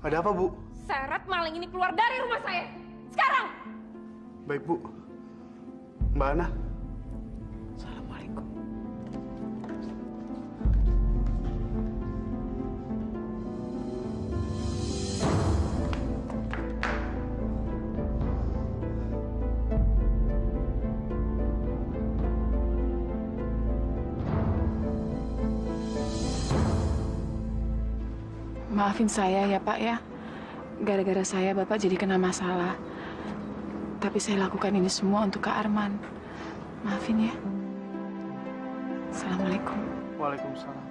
Ada apa, Bu? Seret maling ini keluar dari rumah saya. Sekarang! Baik, Bu. Mbak Ana. Assalamualaikum. Maafin saya ya Pak ya. Gara-gara saya Bapak jadi kena masalah. Tapi saya lakukan ini semua untuk Kak Arman. Maafin ya. Assalamualaikum. Waalaikumsalam.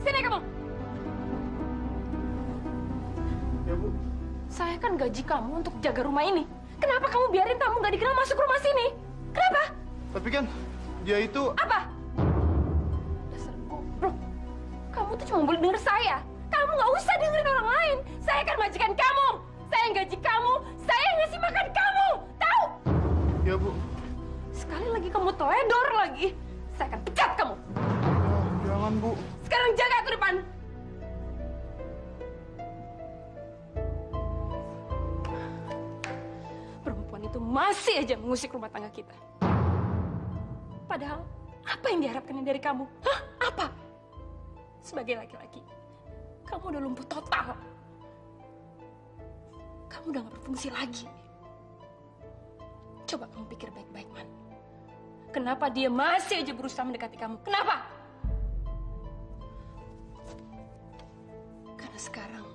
Sini kamu! Ya, Bu. Saya kan gaji kamu untuk jaga rumah ini. Kenapa kamu biarin tamu nggak dikenal masuk rumah sini? Kenapa? Tapi kan dia itu... Apa? Dasar goblok. Kamu tuh cuma boleh denger saya. Kamu nggak usah dengerin orang lain. Saya kan majikan kamu. Saya yang gaji kamu. Saya yang ngasih makan kamu. Tahu? Ya, Bu. Sekali lagi kamu teledor lagi, saya akan pecat kamu. Jangan, Bu. Sekarang jaga ke depan. Perempuan itu masih aja mengusik rumah tangga kita. Padahal, apa yang diharapkan dari kamu? Hah? Apa? Sebagai laki-laki, kamu udah lumpuh total. Kamu udah gak berfungsi lagi. Coba kamu pikir baik-baik, Man. Kenapa dia masih aja berusaha mendekati kamu? Kenapa? Karena sekarang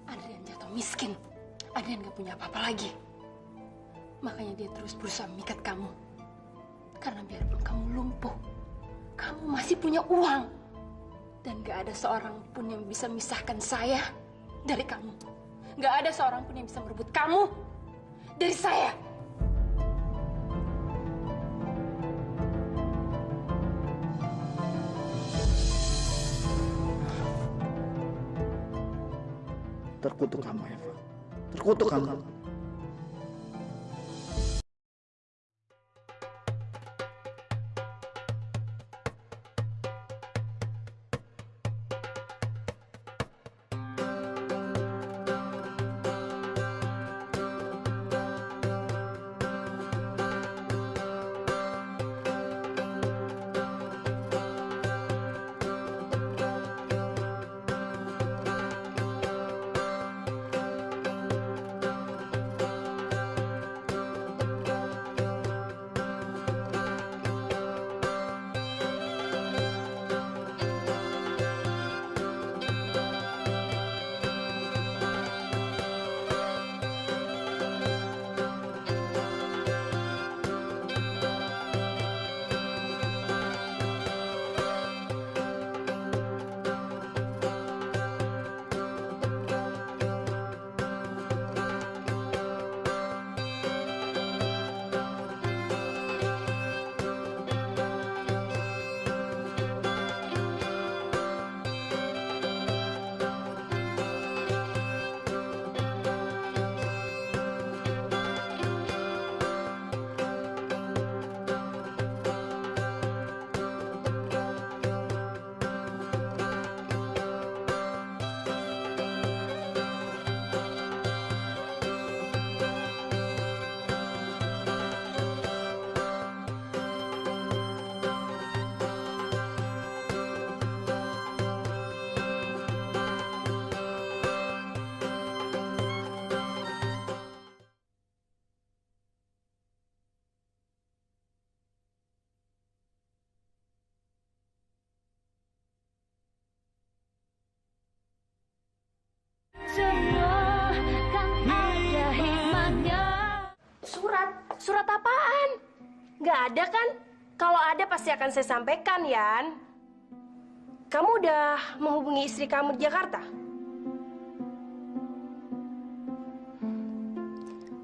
Adrian jatuh miskin. Adrian gak punya apa-apa lagi. Makanya dia terus berusaha memikat kamu. Karena biarpun kamu lumpuh, kamu masih punya uang. Dan gak ada seorang pun yang bisa memisahkan saya dari kamu. Gak ada seorang pun yang bisa merebut kamu dari saya. Terkutuk kamu, Eva. Terkutuk kamu. Surat apaan? Nggak ada kan? Kalau ada pasti akan saya sampaikan, Yan. Kamu udah menghubungi istri kamu di Jakarta?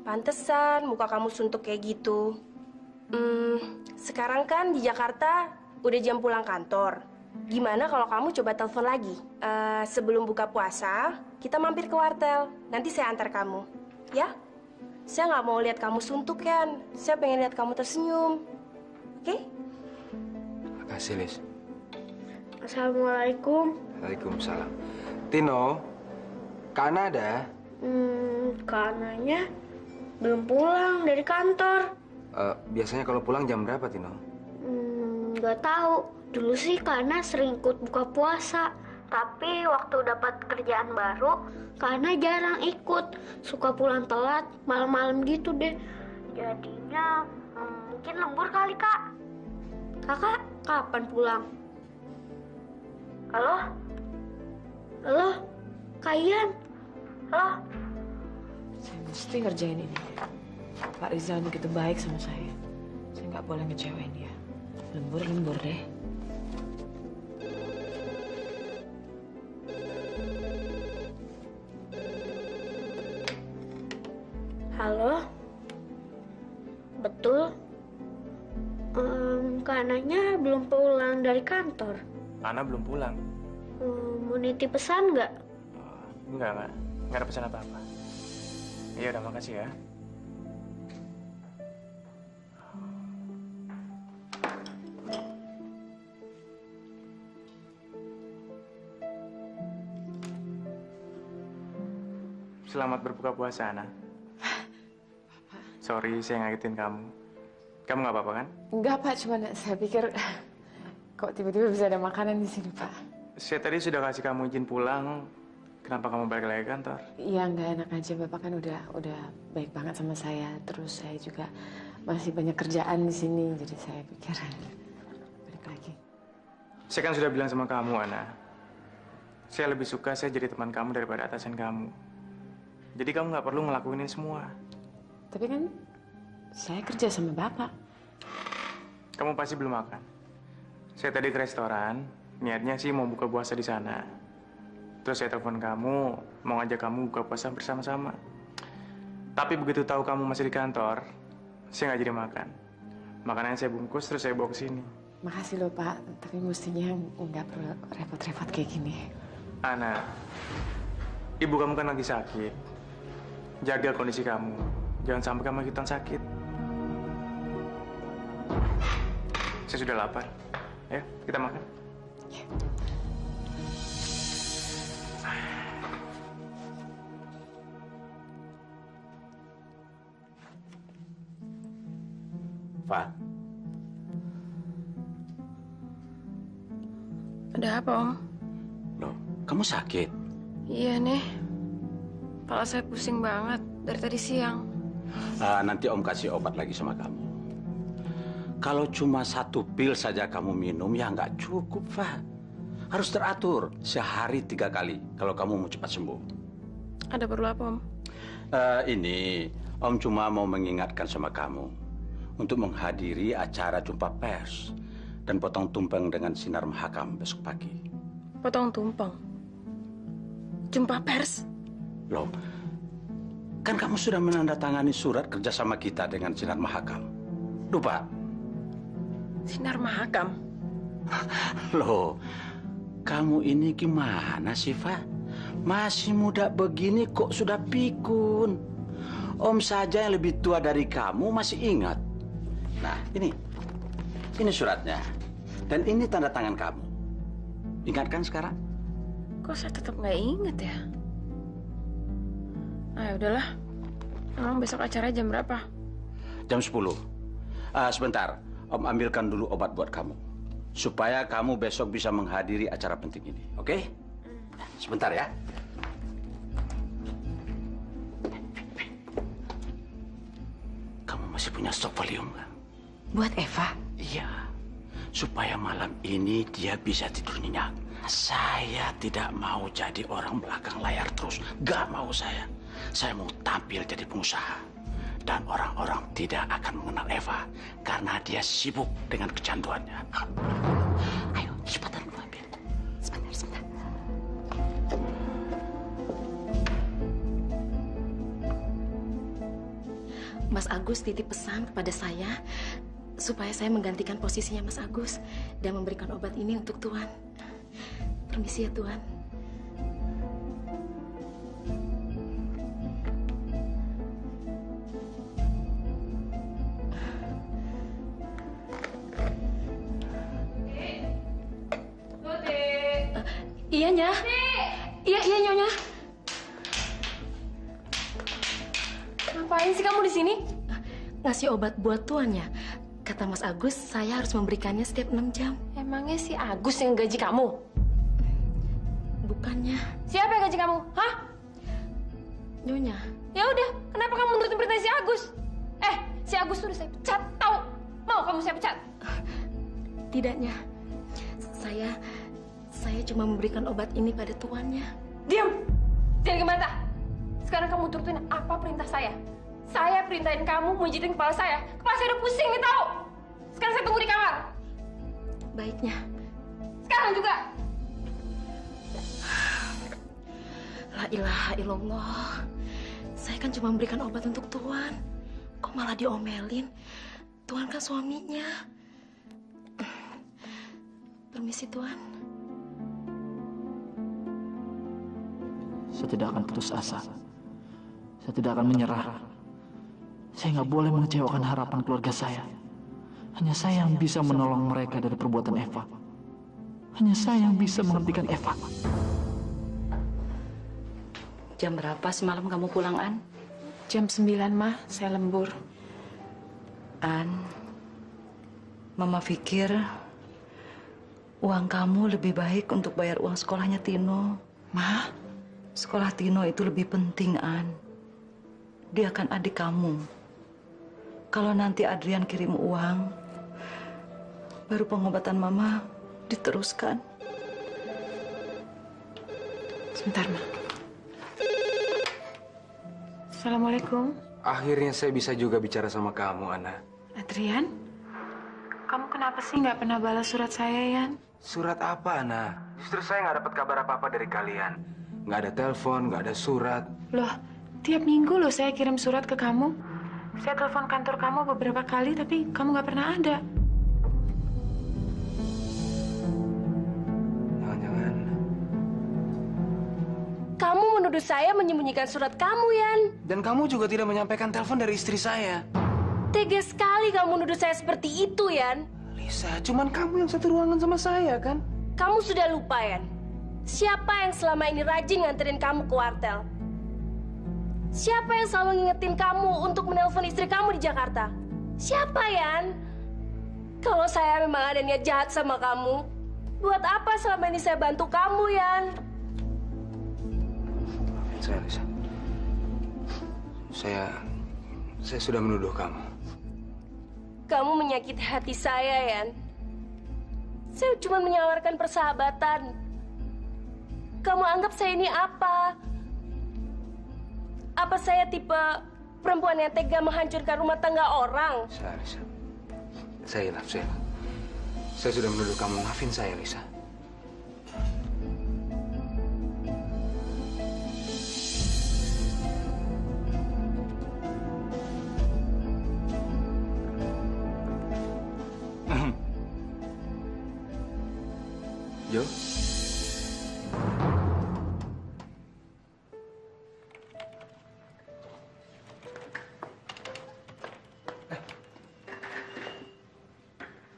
Pantesan muka kamu suntuk kayak gitu. Sekarang kan di Jakarta udah jam pulang kantor. Gimana kalau kamu coba telepon lagi? Sebelum buka puasa, kita mampir ke wartel. Nanti saya antar kamu, ya? Saya nggak mau lihat kamu suntuk, Yan. Saya pengen lihat kamu tersenyum. Oke? Makasih, Lis. Assalamualaikum. Waalaikumsalam. Tino, Kak Ana ada? Kak Ananya belum pulang dari kantor. Biasanya kalau pulang jam berapa, Tino? Nggak tahu. Dulu sih Kana sering ikut buka puasa. Tapi waktu dapat kerjaan baru, Kana jarang ikut. Suka pulang telat, malam-malam gitu deh. Jadinya mungkin lembur kali, Kak. Kakak kapan pulang? Halo? Halo? Kak Ian? Halo? Saya mesti ngerjain ini. Pak Rizal begitu baik sama saya. Saya nggak boleh ngecewain dia. Lembur deh. Halo? Betul? Kananya belum pulang dari kantor. Ana belum pulang. Mau nitip pesan nggak? Enggak ada pesan apa-apa. Iya udah, makasih ya. Selamat berbuka puasa, Ana. Sorry, saya ngagetin kamu. Kamu nggak apa-apa kan? Enggak, Pak. Cuma saya pikir kok tiba-tiba bisa ada makanan di sini, Pak. Saya tadi sudah kasih kamu izin pulang. Kenapa kamu balik lagi ke kantor? Iya, nggak enak aja. Bapak kan udah baik banget sama saya. Terus saya juga masih banyak kerjaan di sini. Jadi saya pikir balik lagi. Saya kan sudah bilang sama kamu, Ana. Saya lebih suka saya jadi teman kamu daripada atasan kamu. Jadi kamu nggak perlu ngelakuin ini semua. Tapi kan saya kerja sama Bapak. Kamu pasti belum makan. Saya tadi ke restoran, niatnya sih mau buka puasa di sana. Terus saya telepon kamu, mau ngajak kamu buka puasa bersama-sama. Tapi begitu tahu kamu masih di kantor, saya nggak jadi makan. Makanannya saya bungkus, terus saya bawa ke sini. Makasih loh, Pak. Tapi mestinya nggak perlu repot-repot kayak gini. Ana, ibu kamu kan lagi sakit. Jaga kondisi kamu. Jangan sampai kamu ikutan sakit. Saya sudah lapar. Ayo, kita makan. Fa, Ada apa, Om? loh, kamu sakit? Iya nih. Kepala saya pusing banget dari tadi siang. Nanti Om kasih obat lagi sama kamu. Kalau cuma 1 pil saja kamu minum, ya nggak cukup, Fa. Harus teratur, sehari 3 kali kalau kamu mau cepat sembuh. Ada perlu apa, Om? Ini, Om cuma mau mengingatkan sama kamu untuk menghadiri acara jumpa pers dan potong tumpeng dengan Sinar Mahakam besok pagi. Potong tumpeng? Jumpa pers? Loh, kan kamu sudah menandatangani surat kerjasama kita dengan Sinar Mahakam. Lupa? Sinar Mahakam? Loh, kamu ini gimana sih, Fa? Masih muda begini kok sudah pikun. Om saja yang lebih tua dari kamu masih ingat. Nah, ini suratnya. Dan ini tanda tangan kamu. Ingat kan sekarang? Kok saya tetap nggak inget ya? Ah, udahlah. Emang besok acara jam berapa? Jam 10. Sebentar, Om ambilkan dulu obat buat kamu. Supaya kamu besok bisa menghadiri acara penting ini, oke? Sebentar ya. Kamu masih punya stok valium kan? Buat Eva? Iya. Supaya malam ini dia bisa tidur nyenyak. Saya tidak mau jadi orang belakang layar terus. Gak mau saya. Saya mau tampil jadi pengusaha. Dan orang-orang tidak akan mengenal Eva. Karena dia sibuk dengan kecanduannya. Ayo, cepatan lu ambil. Sebentar. Mas Agus titip pesan kepada saya supaya saya menggantikan posisinya Mas Agus dan memberikan obat ini untuk Tuan. Permisi ya, Tuan. Iya, Nya. Iya, Nyonya. Ngapain sih kamu di sini? Ngasih obat buat tuannya. Kata Mas Agus, saya harus memberikannya setiap 6 jam. Emangnya si Agus yang gaji kamu? Bukannya. Siapa yang gaji kamu? Hah? Nyonya. Ya udah, kenapa kamu nurutin perintah si Agus? Si Agus tuh udah saya pecat, tahu? Mau kamu saya pecat? Tidaknya. Saya cuma memberikan obat ini pada tuannya. Diam! Jangan gebantah. Sekarang kamu turutin apa perintah saya? Saya perintahin kamu menjitin kepala saya. Kepala saya udah pusing nih, tahu? Sekarang saya tunggu di kamar. Baiknya. Sekarang juga. La ilaha illallah. Saya kan cuma memberikan obat untuk Tuan. Kok malah diomelin? Tuan kan suaminya. Permisi, Tuan. Saya tidak akan putus asa. Saya tidak akan menyerah. Saya nggak boleh mengecewakan harapan keluarga saya. Hanya saya yang bisa menolong mereka dari perbuatan Eva. Hanya saya yang bisa menghentikan Eva. Jam berapa semalam kamu pulang, An? Jam 9, Mah. Saya lembur. An, Mama pikir uang kamu lebih baik untuk bayar uang sekolahnya Tino. Ma? Sekolah Tino itu lebih penting, An. Dia kan adik kamu. Kalau nanti Adrian kirim uang, baru pengobatan Mama diteruskan. Sebentar, Ma. Assalamualaikum. Akhirnya saya bisa juga bicara sama kamu, Ana. Adrian? Kamu kenapa sih nggak pernah balas surat saya, Yan? Surat apa, Ana? Justru saya nggak dapat kabar apa-apa dari kalian. Nggak ada telepon, nggak ada surat. Loh, tiap minggu loh saya kirim surat ke kamu. Saya telepon kantor kamu beberapa kali, tapi kamu nggak pernah ada. Jangan-jangan... Kamu menuduh saya menyembunyikan surat kamu, Yan. Dan kamu juga tidak menyampaikan telepon dari istri saya. Tega sekali kamu menuduh saya seperti itu, Yan. Lisa, cuman kamu yang satu ruangan sama saya, kan? Kamu sudah lupa, Yan. Siapa yang selama ini rajin nganterin kamu ke wartel? Siapa yang selalu ngingetin kamu untuk menelpon istri kamu di Jakarta? Siapa, Yan? Kalau saya memang ada niat jahat sama kamu, buat apa selama ini saya bantu kamu, Yan? Lisa. Saya sudah menuduh kamu. Kamu menyakiti hati saya, Yan. Saya cuma menawarkan persahabatan. Kamu anggap saya ini apa? Apa saya tipe perempuan yang tega menghancurkan rumah tangga orang? Lisa. Saya hilaf. Saya sudah menuduh kamu. Maafin saya, Lisa. Jo?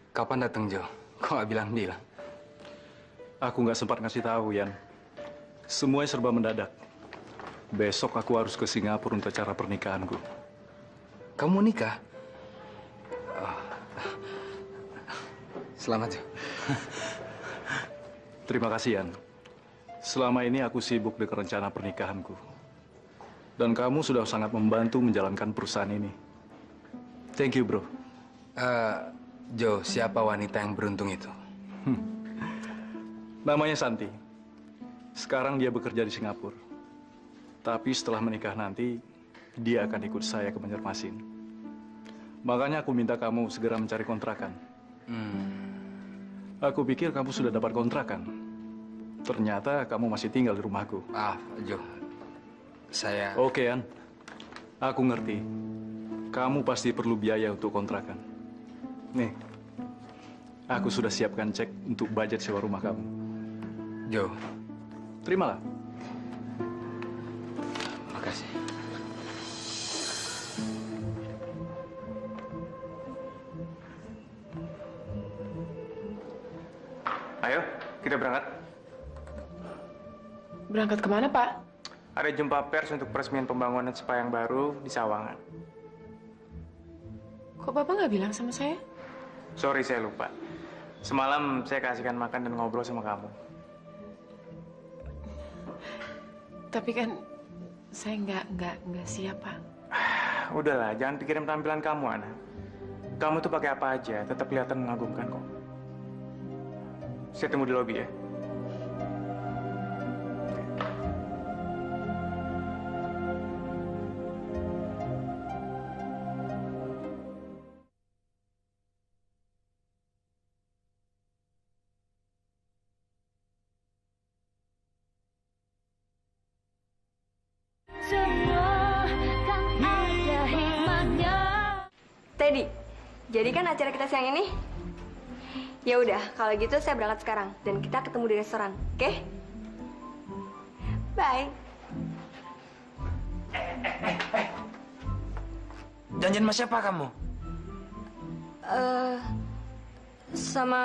Kapan datang, Jo? Kok nggak bilang-bilang? Aku nggak sempat ngasih tahu, Yan. Semuanya serba mendadak. Besok aku harus ke Singapura untuk acara pernikahanku. Kamu nikah? Selamat, Jo. Terima kasih, Yan. Selama ini aku sibuk dengan rencana pernikahanku. Dan kamu sudah sangat membantu menjalankan perusahaan ini. Thank you, bro. Jo, siapa wanita yang beruntung itu? Namanya Santi. Sekarang dia bekerja di Singapura. Tapi setelah menikah nanti, dia akan ikut saya ke Banjarmasin. Makanya aku minta kamu segera mencari kontrakan. Aku pikir kamu sudah dapat kontrakan. Ternyata kamu masih tinggal di rumahku. Jo. Saya... Oke, An. Aku ngerti. Kamu pasti perlu biaya untuk kontrakan. Nih, aku sudah siapkan cek untuk budget sewa rumah kamu. Jo. Terimalah. Makasih. Ayo, kita berangkat. Berangkat kemana, Pak? Ada jumpa pers untuk peresmian pembangunan spa yang baru di Sawangan. Kok Bapak nggak bilang sama saya? Sorry, saya lupa. Semalam saya kasihkan makan dan ngobrol sama kamu. Tapi kan saya nggak siap, Pak. Udahlah, jangan pikirin tampilan kamu, Ana. Kamu tuh pakai apa aja, tetap kelihatan mengagumkan kok. Saya tunggu di lobi ya. Teddy, jadi kan acara kita siang ini? Ya udah, kalau gitu saya berangkat sekarang dan kita ketemu di restoran, oke? Bye. Janjian sama siapa kamu? Sama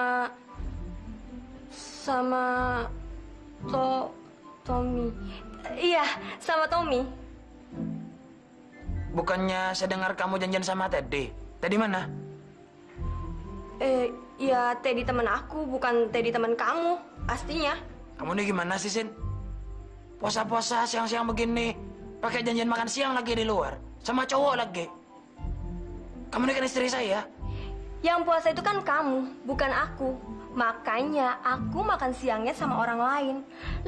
Tommy. Iya, sama Tommy. Bukannya saya dengar kamu janjian sama Teddy. Teddy mana? Ya Teddy teman aku, bukan Teddy teman kamu, pastinya. Kamu nih gimana sih, Sin? Puasa-puasa siang-siang begini, pakai janjian makan siang lagi di luar, sama cowok lagi. Kamu nih kan istri saya. Yang puasa itu kan kamu, bukan aku. Makanya aku makan siangnya sama orang lain.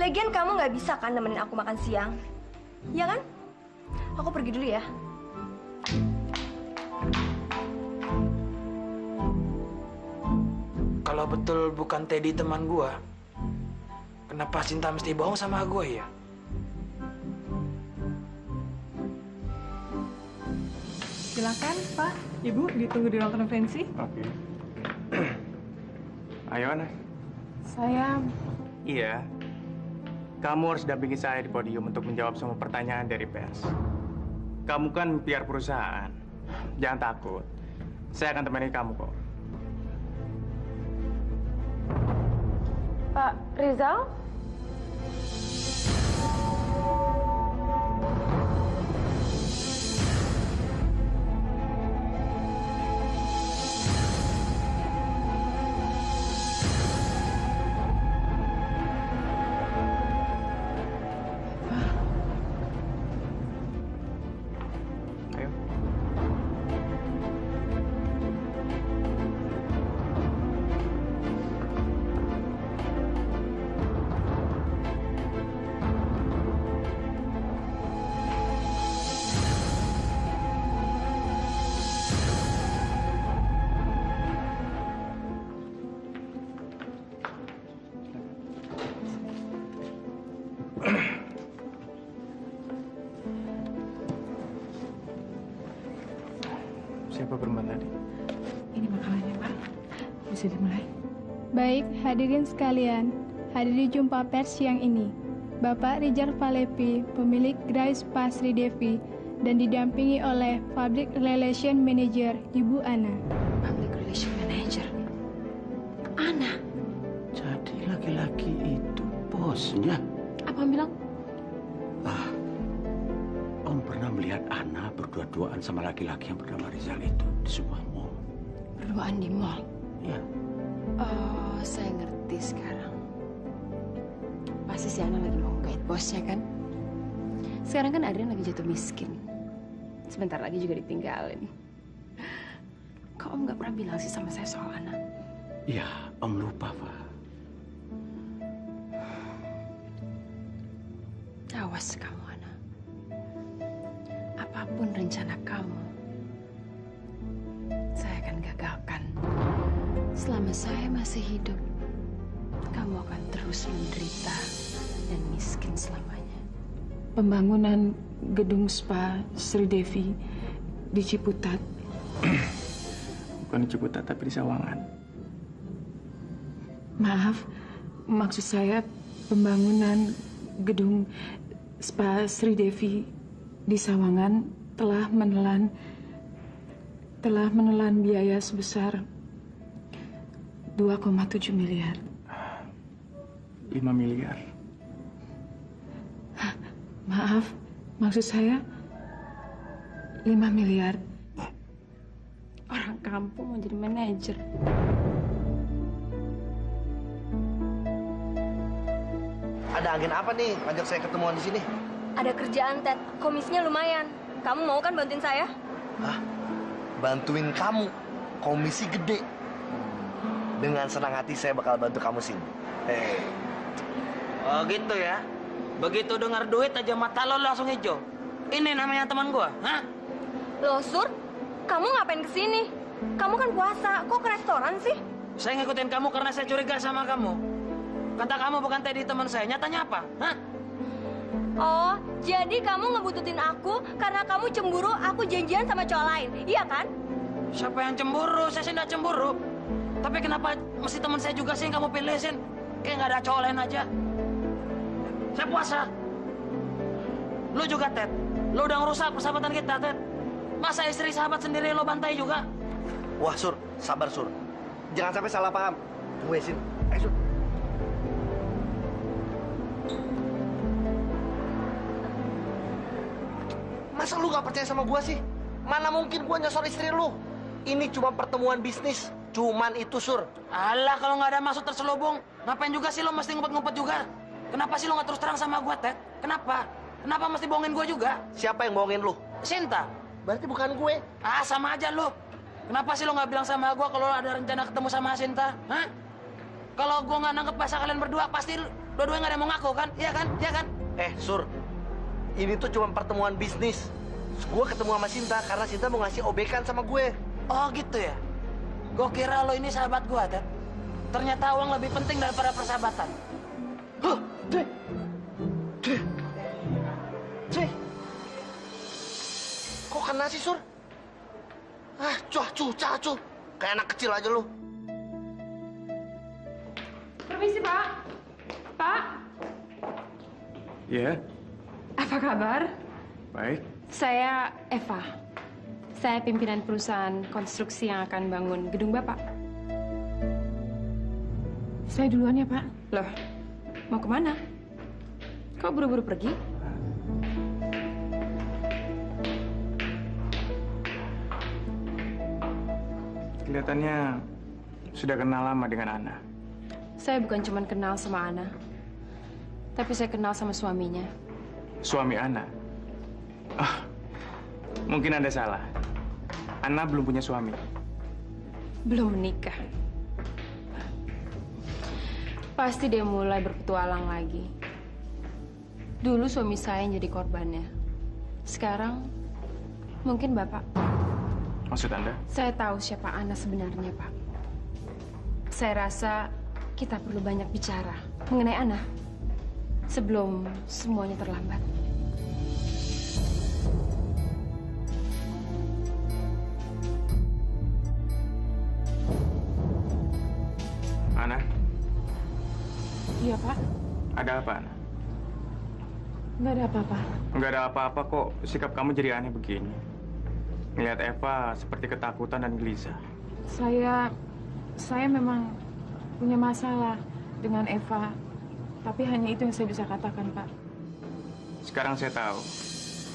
Lagian kamu nggak bisa kan nemenin aku makan siang, ya kan? Aku pergi dulu ya. Kalau betul bukan Teddy teman gua, kenapa Cinta mesti bohong sama gue ya? Silakan, Pak. Ibu ditunggu di ruang konferensi. Oke. Ayo, Ana. Saya... Iya. Kamu harus dampingi saya di podium untuk menjawab semua pertanyaan dari pers. Kamu kan PR perusahaan. Jangan takut. Saya akan temani kamu kok. Pak Rizal? Ayo. Siapa perempuan tadi? Ini makanannya, Pak. Bisa dimulai? Baik, hadirin sekalian, hadiri jumpa pers siang ini. Bapak Rijal Falepi, pemilik Grace Pasri Devi, dan didampingi oleh Public Relation Manager Ibu Ana. Public Relation Manager? Ana? Jadi laki-laki itu bosnya? Apa bilang? Om pernah melihat Ana berdua-duaan sama laki-laki yang bernama Rizal itu di sebuah mall. Berduaan di mall? Ya. Oh, saya ngerti sekarang. Pasti si Ana lagi mau gait bosnya kan? Sekarang kan Adrian lagi jatuh miskin. Sebentar lagi juga ditinggalin. Kok Om nggak pernah bilang sih sama saya soal Ana? Ya, Om lupa, Pak. Awas kamu, Ana. Apapun rencana kamu, saya akan gagalkan. Selama saya masih hidup, kamu akan terus menderita dan miskin selamanya. Pembangunan gedung spa Sri Devi di Ciputat. Bukan di Ciputat, tapi di Sawangan. Maaf, maksud saya pembangunan gedung spa Sri Devi di Sawangan telah menelan biaya sebesar 2,7 miliar. 5 miliar. Maaf, maksud saya 5 miliar. Orang kampung mau jadi manajer. Ada agen apa nih ngajak saya ketemuan di sini? Ada kerjaan, Ted. Komisinya lumayan. Kamu mau kan bantuin saya? Hah? Bantuin kamu? Komisi gede. Dengan senang hati saya bakal bantu kamu sini. Oh gitu ya? Begitu dengar duit aja mata lo langsung hijau. Ini namanya teman gua, hah? Loh, Sur, kamu ngapain kesini? Kamu kan puasa, kok ke restoran sih? Saya ngikutin kamu karena saya curiga sama kamu. Kata kamu bukan Teddy teman saya, nyatanya apa? Hah? Oh, jadi kamu ngebututin aku karena kamu cemburu aku janjian sama cowok lain, iya kan? Siapa yang cemburu? Saya sih nggak cemburu. Tapi kenapa mesti teman saya juga sih yang kamu pilih, Sin? Kayak nggak ada cowok lain aja. Saya puasa. Lu juga, Ted. Lu udah ngerusak persahabatan kita, Ted. Masa istri sahabat sendiri lo bantai juga? Wah, Sur, sabar, Sur. Jangan sampai salah paham. Tunggu ya, Sin. Ayo, Sur. Masa lu gak percaya sama gua sih? Mana mungkin gua nyosor istri lu? Ini cuma pertemuan bisnis. Cuman itu, Sur. Alah, kalau nggak ada maksud terselubung, ngapain juga sih lo mesti ngumpet-ngumpet juga? Kenapa sih lo nggak terus terang sama gua, Ted? Kenapa? Kenapa mesti bohongin gua juga? Siapa yang bohongin lu? Sinta. Berarti bukan gue. Ah, sama aja lo. Kenapa sih lo nggak bilang sama gua kalau ada rencana ketemu sama Sinta? Hah? Kalau gua nggak nangkep bahasa kalian berdua, pasti dua-duanya nggak ada yang mau ngaku, kan? Iya kan? Iya kan? Sur. Ini tuh cuma pertemuan bisnis. Gue ketemu sama Sinta karena Sinta mau ngasih obekan sama gue. Oh gitu ya? Gue kira lo ini sahabat gue, Ted. Ternyata uang lebih penting daripada persahabatan. Huh, Dre. Kok kena sih, Sur? Ah, cacu. Kayak anak kecil aja lu. Permisi, Pak. Pak, Iya, apa kabar? baik. Saya Eva. Saya pimpinan perusahaan konstruksi yang akan bangun gedung Bapak. Saya duluan ya, Pak. Loh, mau kemana? Kok buru-buru pergi? Kelihatannya sudah kenal lama dengan Ana. Saya bukan cuma kenal sama Ana, tapi saya kenal sama suaminya. Suami Ana? Ah, mungkin Anda salah. Ana belum punya suami. Belum menikah. Pasti dia mulai berpetualang lagi. Dulu suami saya yang jadi korbannya. Sekarang mungkin Bapak. Maksud Anda? Saya tahu siapa Ana sebenarnya, Pak. Saya rasa kita perlu banyak bicara mengenai Ana sebelum semuanya terlambat. Ana? Iya, Pak. Ada apa, Ana? Nggak ada apa-apa. Nggak ada apa-apa kok. Sikap kamu jadi aneh begini. Melihat Eva seperti ketakutan dan gelisah. Saya memang punya masalah dengan Eva. Tapi hanya itu yang saya bisa katakan, Pak. Sekarang saya tahu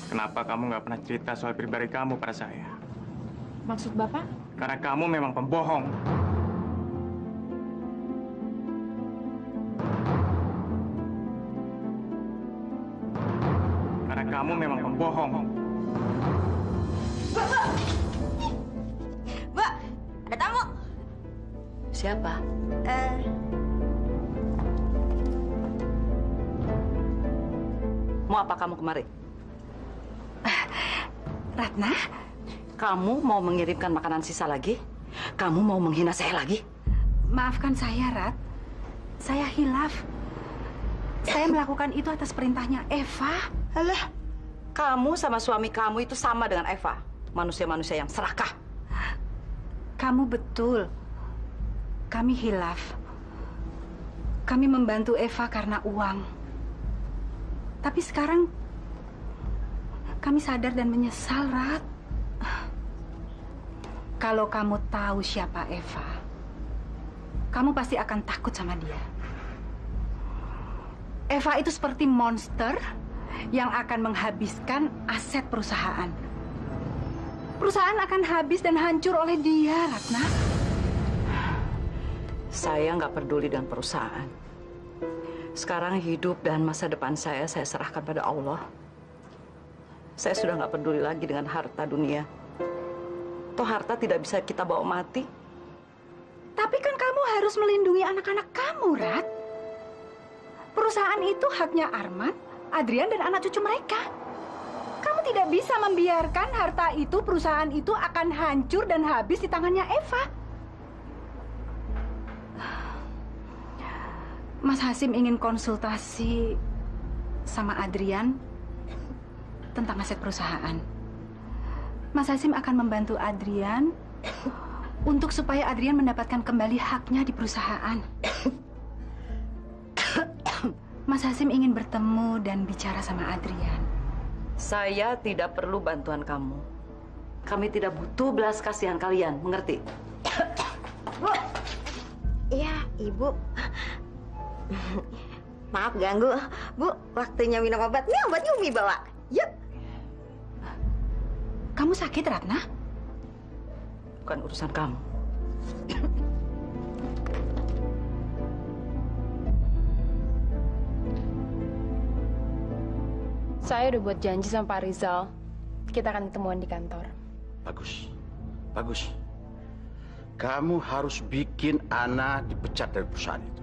kenapa kamu nggak pernah cerita soal pribadi kamu pada saya. Maksud Bapak? Karena kamu memang pembohong. Karena kamu memang pembohong. Mbak, ada tamu. Siapa? Mau apa kamu kemari? Ratna? Kamu mau mengirimkan makanan sisa lagi? Kamu mau menghina saya lagi? Maafkan saya, Rat. Saya hilaf. Saya melakukan itu atas perintahnya Eva. Alah, kamu sama suami kamu itu sama dengan Eva. Manusia-manusia yang serakah. Kamu betul. Kami hilaf. Kami membantu Eva karena uang. Tapi sekarang kami sadar dan menyesal, Rat. Kalau kamu tahu siapa Eva, kamu pasti akan takut sama dia. Eva itu seperti monster yang akan menghabiskan aset perusahaan. Perusahaan akan habis dan hancur oleh dia, Ratna. Saya nggak peduli dengan perusahaan. Sekarang hidup dan masa depan saya serahkan pada Allah. Saya sudah nggak peduli lagi dengan harta dunia. Toh harta tidak bisa kita bawa mati. Tapi kan kamu harus melindungi anak-anak kamu, Rat. Perusahaan itu haknya Arman, Adrian, dan anak cucu mereka. Kamu tidak bisa membiarkan harta itu, perusahaan itu akan hancur dan habis di tangannya Eva. Mas Hasim ingin konsultasi sama Adrian tentang aset perusahaan. Mas Hasim akan membantu Adrian untuk supaya Adrian mendapatkan kembali haknya di perusahaan. Mas Hasim ingin bertemu dan bicara sama Adrian. Saya tidak perlu bantuan kamu. Kami tidak butuh belas kasihan kalian, mengerti? Bu. Iya, Ibu. Maaf ganggu. Bu, waktunya minum obat. Ini obatnya Umi bawa. Yuk. Kamu sakit, Ratna? Bukan urusan kamu. Saya udah buat janji sama Pak Rizal. Kita akan ketemuan di kantor. Bagus. Bagus. Kamu harus bikin Ana dipecat dari perusahaan itu.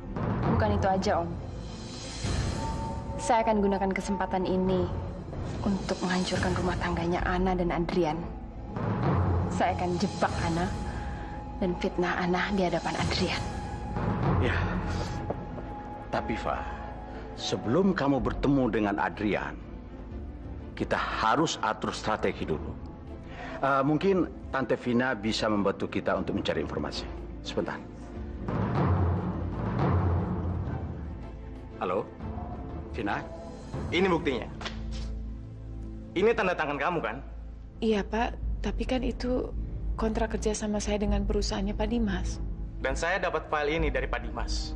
Bukan itu aja, Om. Saya akan gunakan kesempatan ini untuk menghancurkan rumah tangganya Ana dan Adrian. Saya akan jebak Ana dan fitnah Ana di hadapan Adrian. Ya. Tapi, Fa, sebelum kamu bertemu dengan Adrian, kita harus atur strategi dulu. Mungkin Tante Vina bisa membantu kita untuk mencari informasi. Sebentar. Halo, Vina? Ini buktinya. Ini tanda tangan kamu, kan? Iya, Pak. Tapi kan itu kontrak kerja sama saya dengan perusahaannya Pak Dimas. Dan saya dapat file ini dari Pak Dimas.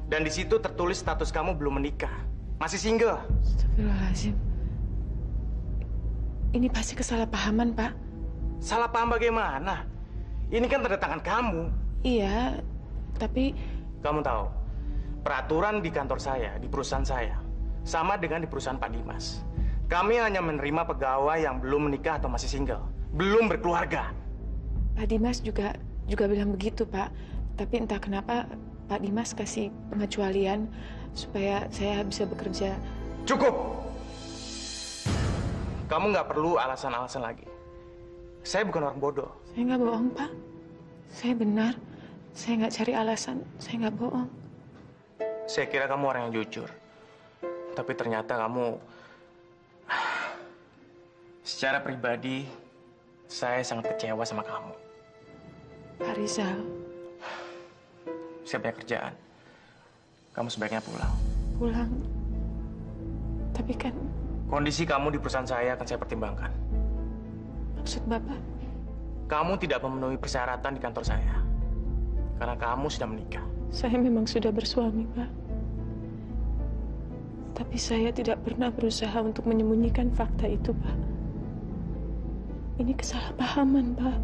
Dan di situ tertulis status kamu belum menikah. Masih single. Astagfirullahaladzim. Ini pasti kesalahpahaman, Pak. Salah paham bagaimana? Ini kan tanda tangan kamu. Iya, tapi... Kamu tahu, peraturan di kantor saya, di perusahaan saya, sama dengan di perusahaan Pak Dimas. Kami hanya menerima pegawai yang belum menikah atau masih single, belum berkeluarga. Pak Dimas juga bilang begitu, Pak. Tapi entah kenapa Pak Dimas kasih pengecualian supaya saya bisa bekerja. Cukup! Kamu nggak perlu alasan-alasan lagi. Saya bukan orang bodoh. Saya nggak bohong, Pak. Saya benar. Saya nggak cari alasan. Saya nggak bohong. Saya kira kamu orang yang jujur. Tapi ternyata kamu... Secara pribadi, saya sangat kecewa sama kamu. Pak Rizal. Saya punya kerjaan. Kamu sebaiknya pulang. Pulang? Tapi kan... Kondisi kamu di perusahaan saya akan saya pertimbangkan. Maksud Bapak? Kamu tidak memenuhi persyaratan di kantor saya. Karena kamu sudah menikah. Saya memang sudah bersuami, Pak. Tapi saya tidak pernah berusaha untuk menyembunyikan fakta itu, Pak. Ini kesalahpahaman, Pak.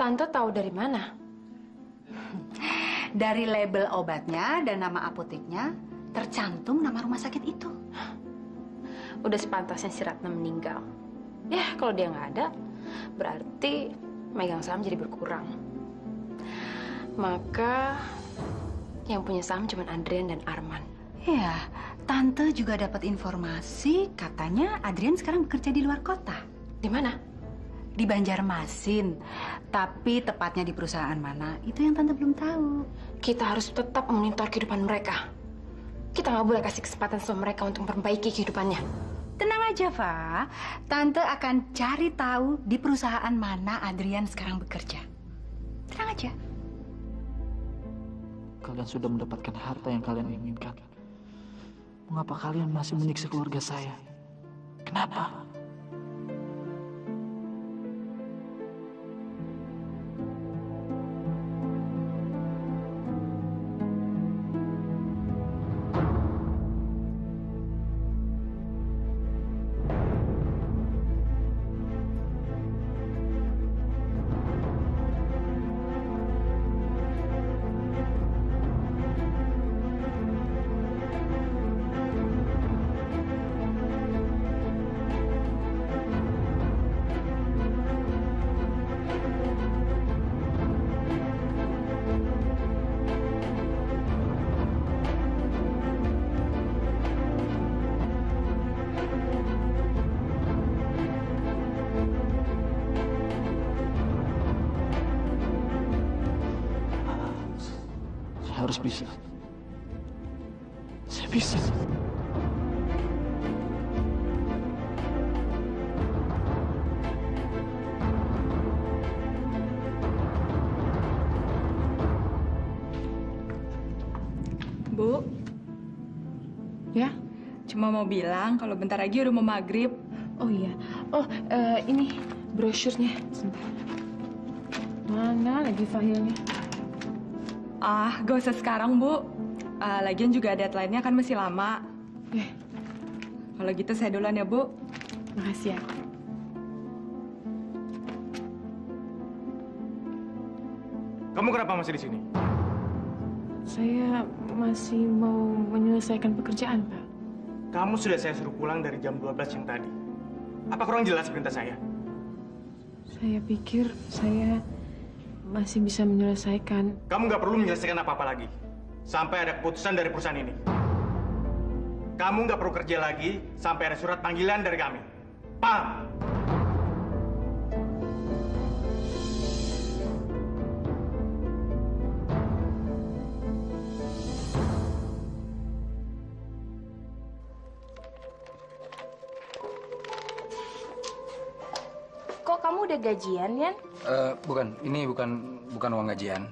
Tante tahu dari mana? Dari label obatnya dan nama apoteknya tercantum nama rumah sakit itu. Udah sepantasnya si Ratna meninggal. Ya, kalau dia nggak ada, berarti megang saham jadi berkurang. Maka yang punya saham cuma Adrian dan Arman. Ya, Tante juga dapat informasi katanya Adrian sekarang bekerja di luar kota. Di mana? Di Banjarmasin. Tapi tepatnya di perusahaan mana, itu yang Tante belum tahu. Kita harus tetap memonitor kehidupan mereka. Kita nggak boleh kasih kesempatan sama mereka untuk memperbaiki kehidupannya. Tenang aja, Fa. Tante akan cari tahu di perusahaan mana Adrian sekarang bekerja. Tenang aja. Kalian sudah mendapatkan harta yang kalian inginkan. Mengapa kalian masih menyiksa keluarga saya? Kenapa? Harus bisa. Saya bisa. Bu. Ya? Cuma mau bilang kalau bentar lagi udah mau maghrib. Oh iya. Oh, ini brosurnya. Sebentar. Mana lagi filenya? Ah, gak usah sekarang, Bu. Lagian juga deadline-nya kan masih lama. Kalau gitu saya duluan ya, Bu. Makasih ya. Kamu kenapa masih di sini? Saya masih mau menyelesaikan pekerjaan, Pak. Kamu sudah saya suruh pulang dari jam 12 yang tadi. Apa kurang jelas perintah saya? Saya pikir saya masih bisa menyelesaikan. Kamu nggak perlu menyelesaikan apa-apa lagi. Sampai ada keputusan dari perusahaan ini. Kamu nggak perlu kerja lagi sampai ada surat panggilan dari kami. Paham? Kok kamu udah gajian, Yan? Bukan, ini bukan uang gajian.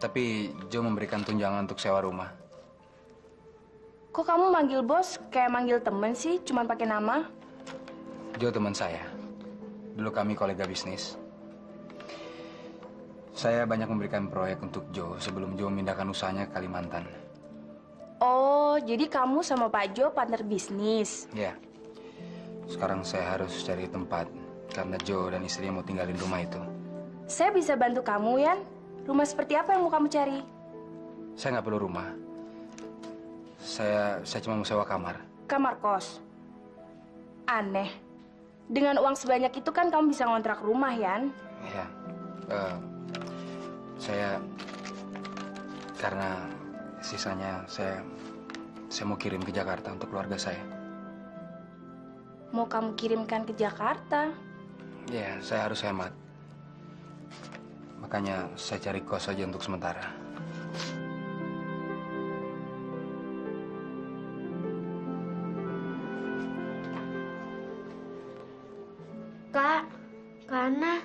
Tapi Joe memberikan tunjangan untuk sewa rumah. Kok kamu manggil bos kayak manggil temen sih, cuman pakai nama? Joe teman saya. Dulu kami kolega bisnis. Saya banyak memberikan proyek untuk Joe sebelum Joe memindahkan usahanya ke Kalimantan. Oh, jadi kamu sama Pak Jo partner bisnis? Ya. Sekarang saya harus cari tempat karena Joe dan istrinya mau tinggalin rumah itu. Saya bisa bantu kamu, Yan. Rumah seperti apa yang mau kamu cari? Saya nggak perlu rumah. Saya cuma mau sewa kamar. Kamar kos. Aneh. Dengan uang sebanyak itu kan kamu bisa ngontrak rumah, Yan. Iya. Karena sisanya saya mau kirim ke Jakarta untuk keluarga saya. Mau kamu kirimkan ke Jakarta? Ya, saya harus hemat. Makanya saya cari kos saja untuk sementara. Kak, Kana.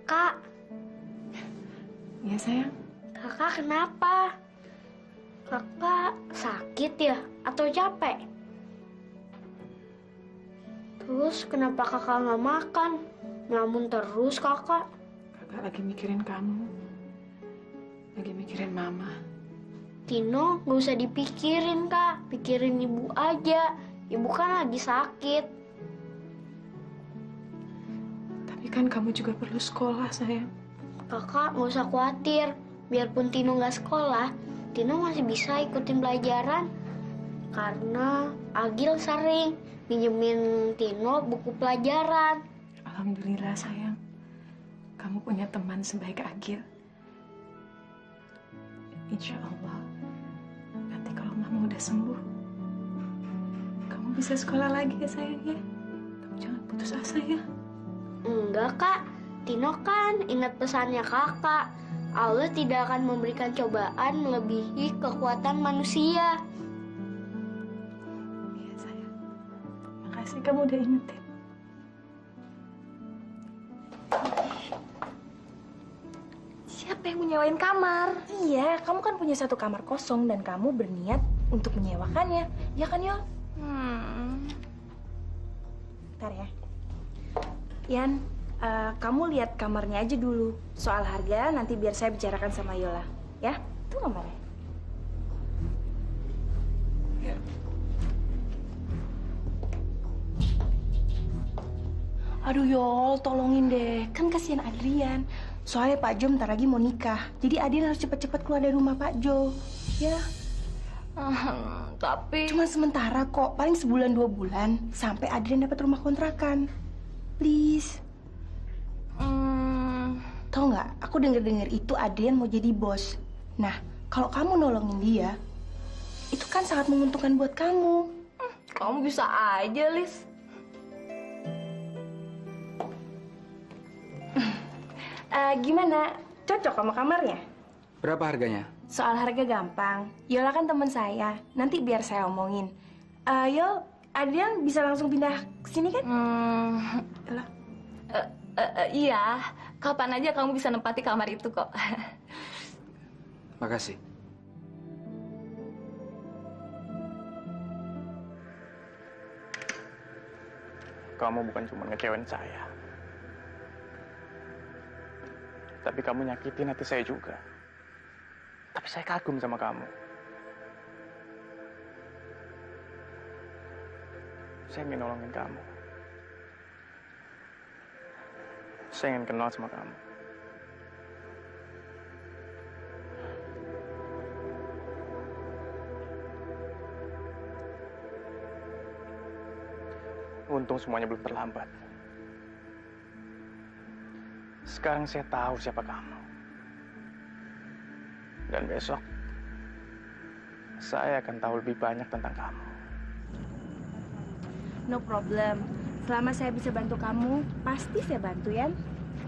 Kak. Ya, sayang. Kakak kenapa? Kakak sakit ya? Atau capek? Terus kenapa kakak nggak makan? Ngelamun terus kakak. Kakak lagi mikirin kamu. Lagi mikirin mama. Tino, nggak usah dipikirin kak. Pikirin ibu aja. Ibu kan lagi sakit. Tapi kan kamu juga perlu sekolah, sayang. Kakak nggak usah khawatir. Biarpun Tino nggak sekolah, Tino masih bisa ikutin pelajaran. Karena Agil sering minjemin Tino buku pelajaran. Alhamdulillah, sayang. Kamu punya teman sebaik Agil. Insya Allah, nanti kalau mama udah sembuh, kamu bisa sekolah lagi ya, sayang ya. Kamu jangan putus asa ya. Enggak, Kak. Tino kan ingat pesannya kakak. Allah tidak akan memberikan cobaan melebihi kekuatan manusia. Iya, sayang. Makasih kamu udah ingetin. siapa yang mau nyewain kamar? Iya, kamu kan punya satu kamar kosong dan kamu berniat untuk menyewakannya. Ya kan, Yol? Bentar ya. Yan, kamu lihat kamarnya aja dulu. Soal harga nanti biar saya bicarakan sama Yola. Ya, itu kamarnya. Aduh Yol, tolongin deh. Kan kasihan Adrian. Soalnya Pak Jo bentar lagi mau nikah. Jadi Adrian harus cepat-cepat keluar dari rumah Pak Jo. Ya. Tapi... Cuma sementara kok. Paling sebulan 2 bulan. Sampai Adrian dapat rumah kontrakan. Please. Tahu nggak? Aku denger-denger itu Adrian mau jadi bos. Nah, kalau kamu nolongin dia, itu kan sangat menguntungkan buat kamu. Kamu bisa aja, Lis. Gimana? Cocok sama kamarnya? Berapa harganya? Soal harga gampang. Yola kan teman saya. Nanti biar saya omongin. Yol, Adrian bisa langsung pindah ke sini kan? Iya. Kapan aja kamu bisa nempati kamar itu kok. Makasih. Kamu bukan cuma ngecewain saya. Tapi kamu nyakitin hati saya juga. Tapi saya kagum sama kamu. Saya ingin nolongin kamu. Saya ingin kenal sama kamu. Untung semuanya belum terlambat. Sekarang saya tahu siapa kamu. Dan besok, saya akan tahu lebih banyak tentang kamu. No problem. Selama saya bisa bantu kamu, pasti saya bantu ya.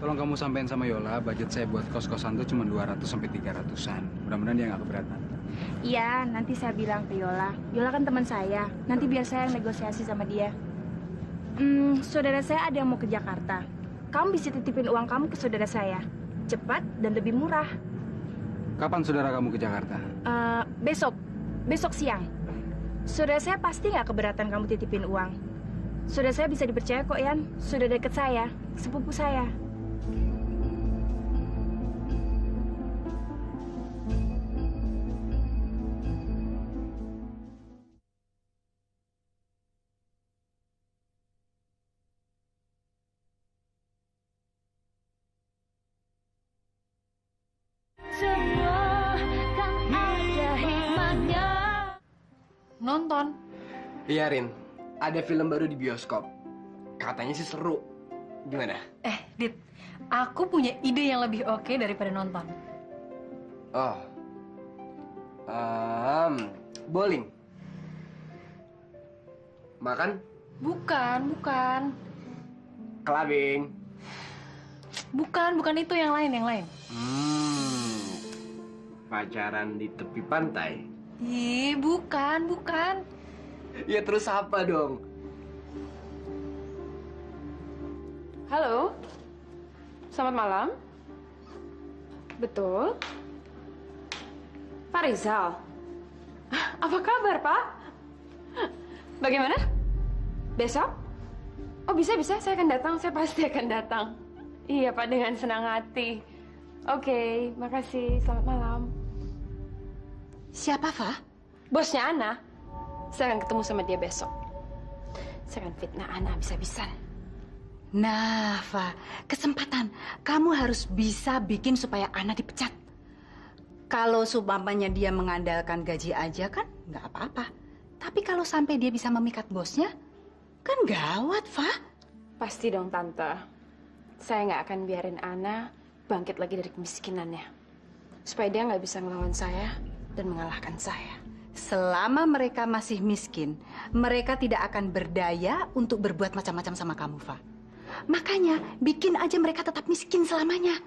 Tolong kamu sampein sama Yola, budget saya buat kos-kosan tuh cuma 200 sampai 300-an. Mudah-mudahan dia nggak keberatan. Iya, nanti saya bilang ke Yola. Yola kan teman saya. Nanti biar saya yang negosiasi sama dia. Saudara saya ada yang mau ke Jakarta. Kamu bisa titipin uang kamu ke saudara saya. Cepat dan lebih murah. Kapan saudara kamu ke Jakarta? Besok siang. Saudara saya pasti nggak keberatan kamu titipin uang. Saudara saya bisa dipercaya kok, Yan. Saudara deket saya, sepupu saya. Nonton? Iya, Rin. Ada film baru di bioskop. Katanya sih seru. Gimana? Dit, aku punya ide yang lebih oke daripada nonton. Oh. Bowling. Makan? Bukan. Clubbing. Bukan itu yang lain. Pacaran di tepi pantai. Ih, bukan. Ya terus apa dong? Halo, selamat malam. Betul. Pak Rizal. Apa kabar, Pak? Bagaimana? Besok? Oh, bisa. Saya akan datang. Saya pasti akan datang. Iya, Pak, dengan senang hati. Oke, makasih. Selamat malam. Siapa, Fa? Bosnya Ana. Saya akan ketemu sama dia besok. Saya akan fitnah Ana habis-habisan. Nah, Fa, kesempatan. Kamu harus bisa bikin supaya Ana dipecat. Kalau seumpamanya dia mengandalkan gaji aja kan nggak apa-apa. Tapi kalau sampai dia bisa memikat bosnya, kan gawat, Fa. Pasti dong, Tante. Saya nggak akan biarin Ana bangkit lagi dari kemiskinannya. Supaya dia nggak bisa ngelawan saya dan mengalahkan saya. Selama mereka masih miskin, mereka tidak akan berdaya untuk berbuat macam-macam sama kamu, Fa. Makanya, bikin aja mereka tetap miskin selamanya.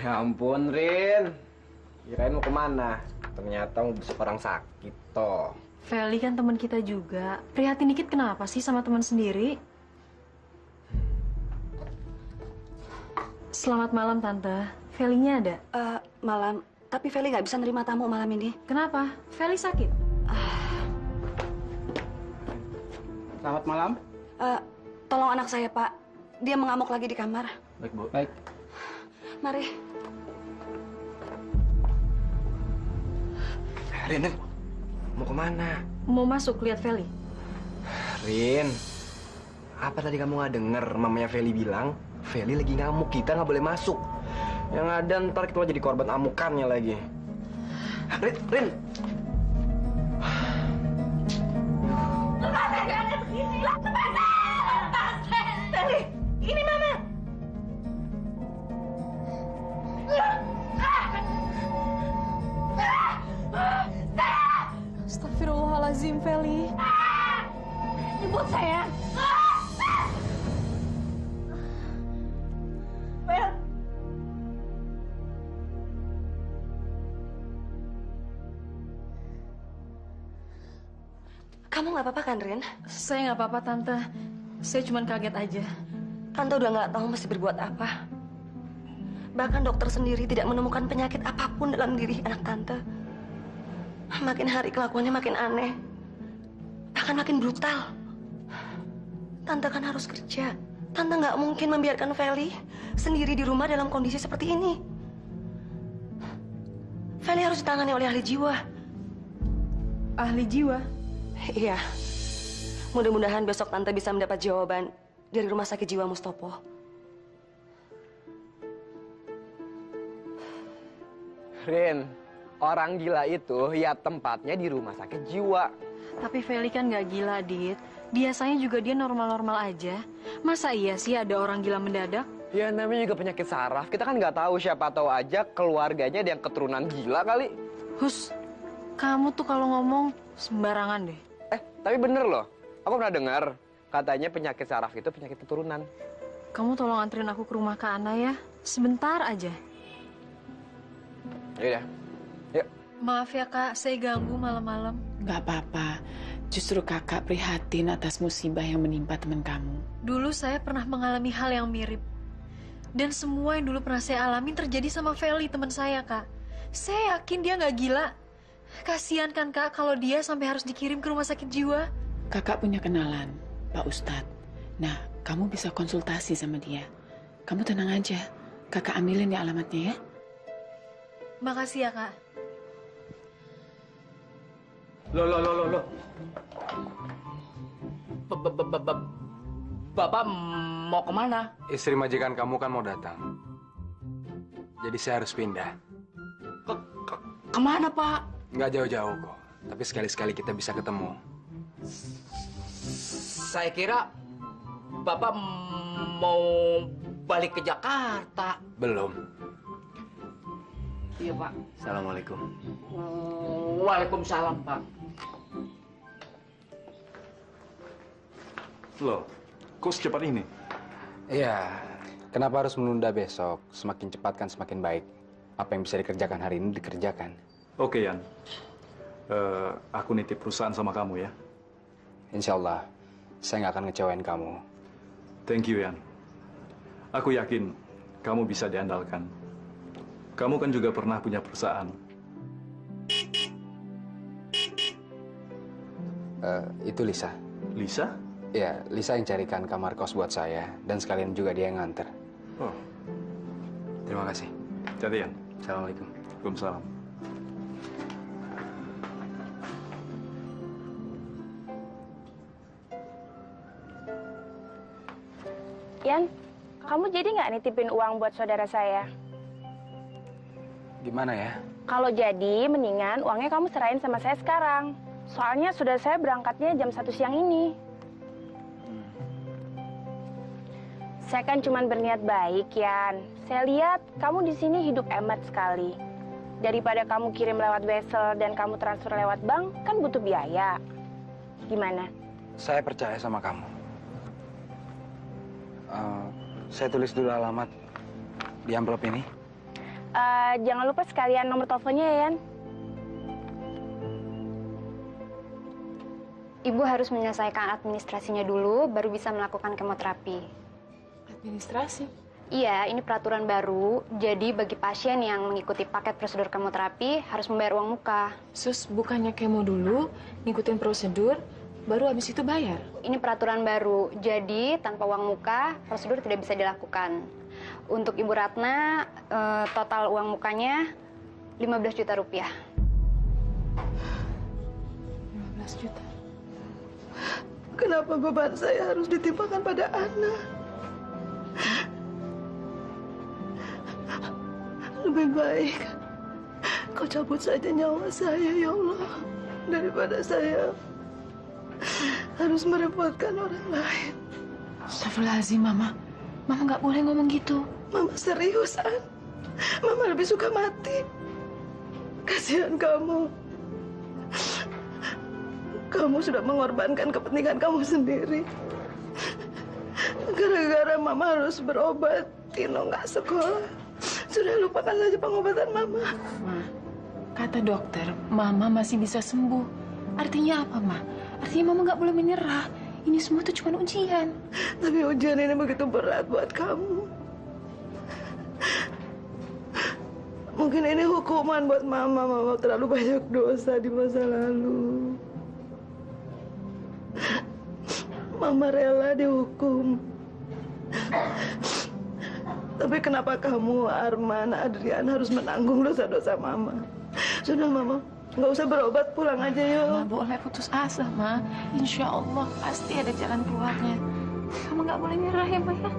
Ya ampun, Rin. Kirain mau kemana? Ternyata mau besok orang sakit, toh. Feli kan teman kita juga. Prihatin dikit kenapa sih sama teman sendiri? Selamat malam, Tante. Feli-nya ada? Malam. Tapi Feli nggak bisa nerima tamu malam ini. Kenapa? Feli sakit? Selamat malam. Tolong anak saya, Pak. Dia mengamuk lagi di kamar. Baik, Bu. Baik. Mari. Rin, mau kemana? Mau masuk lihat Feli. Rin, apa tadi kamu nggak denger mamanya Feli bilang? Feli lagi ngamuk, kita nggak boleh masuk. Yang ada ntar kita jadi korban amukannya lagi. Rin. Lepasin, jangan begini. Lepasin. Feli, ini Mama. Astagfirullahaladzim, Feli. Ibu saya. Fel. Kamu nggak apa-apa kan, Rin? Saya nggak apa-apa, Tante. Saya cuma kaget aja. Tante udah nggak tahu mesti berbuat apa. Bahkan dokter sendiri tidak menemukan penyakit apapun dalam diri anak Tante. Makin hari kelakuannya makin aneh. Bahkan makin brutal. Tante kan harus kerja. Tante nggak mungkin membiarkan Feli sendiri di rumah dalam kondisi seperti ini. Feli harus ditangani oleh ahli jiwa. Ahli jiwa? Iya. Mudah-mudahan besok Tante bisa mendapat jawaban dari Rumah Sakit Jiwa Mustopo. Rin, orang gila itu ya tempatnya di rumah sakit jiwa. Tapi Feli kan nggak gila, Dit. Biasanya juga dia normal-normal aja. Masa iya sih ada orang gila mendadak? Ya namanya juga penyakit saraf. Kita kan nggak tahu, siapa tahu aja keluarganya ada yang keturunan gila kali. Hus, kamu tuh kalau ngomong sembarangan deh. Tapi bener loh. Aku pernah dengar katanya penyakit saraf itu penyakit keturunan. Kamu tolong anterin aku ke rumah Kak Ana ya. Sebentar aja. Yaudah. Yuk. Maaf ya Kak, saya ganggu malam-malam. Gak apa-apa. Justru kakak prihatin atas musibah yang menimpa teman kamu. Dulu saya pernah mengalami hal yang mirip. Dan semua yang dulu pernah saya alami terjadi sama Feli, teman saya, Kak. Saya yakin dia nggak gila. Kasian kan, Kak, kalau dia sampai harus dikirim ke rumah sakit jiwa. Kakak punya kenalan, Pak Ustadz. Nah, kamu bisa konsultasi sama dia. Kamu tenang aja. Kakak ambilin ya alamatnya ya. Makasih ya, Kak. Loh. Bapak mau kemana? Istri majikan kamu kan mau datang. Jadi saya harus pindah. Kemana, Pak? Nggak jauh-jauh kok. Tapi sekali-sekali kita bisa ketemu. Saya kira Bapak mau balik ke Jakarta. Belum. Iya, Pak. Assalamualaikum. Waalaikumsalam, Pak. Loh, kok secepat ini? Iya. Kenapa harus menunda besok? Semakin cepat kan semakin baik. Apa yang bisa dikerjakan hari ini dikerjakan. Oke, Yan. Aku nitip perusahaan sama kamu ya. Insya Allah, saya nggak akan ngecewain kamu. Thank you, Yan. Aku yakin kamu bisa diandalkan. Kamu kan juga pernah punya perusahaan. Itu Lisa. Lisa? Ya, Lisa yang carikan kamar kos buat saya. Dan sekalian juga dia yang nganter. Oh. Terima kasih. Jadi, Yan. Assalamualaikum. Waalaikumsalam. Yan, kamu jadi nggak nitipin uang buat saudara saya? Gimana ya? Kalau jadi, mendingan uangnya kamu serahin sama saya sekarang. Soalnya sudah saya berangkatnya jam 1 siang ini. Saya kan cuma berniat baik, Yan. Saya lihat kamu di sini hidup hemat sekali. Daripada kamu kirim lewat wesel dan kamu transfer lewat bank, kan butuh biaya. Gimana? Saya percaya sama kamu. Saya tulis dulu alamat di amplop ini. Jangan lupa sekalian nomor teleponnya ya, Yan. Ibu harus menyelesaikan administrasinya dulu, baru bisa melakukan kemoterapi. Administrasi? Iya, ini peraturan baru. Jadi bagi pasien yang mengikuti paket prosedur kemoterapi harus membayar uang muka. Sus, bukannya kemo dulu, ngikutin prosedur, baru habis itu bayar? Ini peraturan baru. Jadi tanpa uang muka, prosedur tidak bisa dilakukan. Untuk Ibu Ratna, total uang mukanya 15 juta rupiah. 15 juta? Kenapa beban saya harus ditimpakan pada anak? Lebih baik kau cabut saja nyawa saya, ya Allah, daripada saya harus merepotkan orang lain. Astagfirullahaladzim, Mama. Mama nggak boleh ngomong gitu. Mama serius, An. Mama lebih suka mati. Kasihan kamu. Kamu sudah mengorbankan kepentingan kamu sendiri. Gara-gara Mama harus berobat, Tino nggak sekolah. Sudah lupakan saja pengobatan Mama. Ma, kata dokter, Mama masih bisa sembuh. Artinya apa, Ma? Artinya Mama nggak boleh menyerah. Ini semua tuh cuma ujian. Tapi ujian ini begitu berat buat kamu. Mungkin ini hukuman buat Mama. Mama terlalu banyak dosa di masa lalu. Mama rela dihukum. Tapi kenapa kamu, Arman, Adrian harus menanggung dosa-dosa Mama? Sudah, Mama. Nggak usah berobat, pulang aja yuk. Ma, boleh putus asa, Ma. Insya Allah pasti ada jalan keluarnya. Kamu nggak boleh nyerah ya, Ma ya.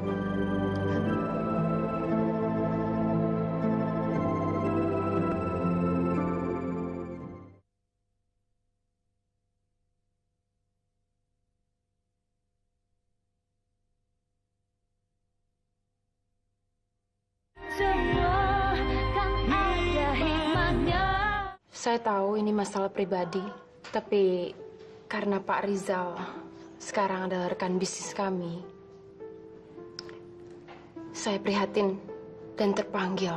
Saya tahu ini masalah pribadi, tapi karena Pak Rizal sekarang adalah rekan bisnis kami, saya prihatin dan terpanggil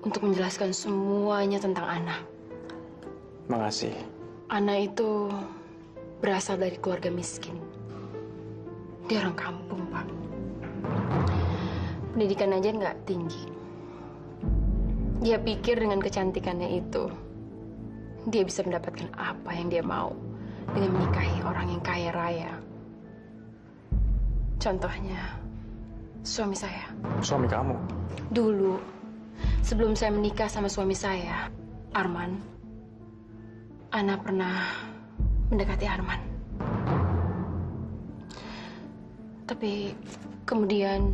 untuk menjelaskan semuanya tentang Ana. Makasih. Ana itu berasal dari keluarga miskin. Dia orang kampung, Pak. Pendidikan aja nggak tinggi. Dia pikir dengan kecantikannya itu, dia bisa mendapatkan apa yang dia mau dengan menikahi orang yang kaya raya. Contohnya, suami saya. Suami kamu? Dulu, sebelum saya menikah sama suami saya, Arman, Ana pernah mendekati Arman. Tapi kemudian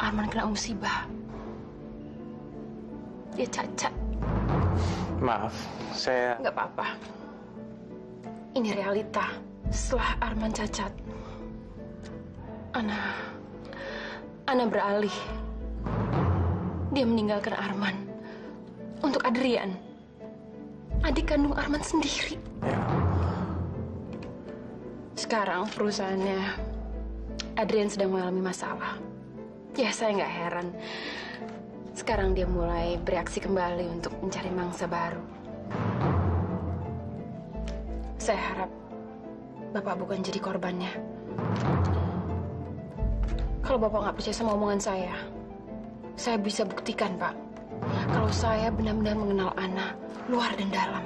Arman kena musibah. Dia cacat. Maaf, saya... Nggak apa-apa. Ini realita. Setelah Arman cacat, Ana beralih. Dia meninggalkan Arman untuk Adrian, adik kandung Arman sendiri. Sekarang perusahaannya Adrian sedang mengalami masalah. Ya, saya nggak heran. Sekarang dia mulai bereaksi kembali untuk mencari mangsa baru. Saya harap Bapak bukan jadi korbannya. Kalau Bapak nggak percaya sama omongan saya bisa buktikan, Pak. Kalau saya benar-benar mengenal Ana, luar dan dalam.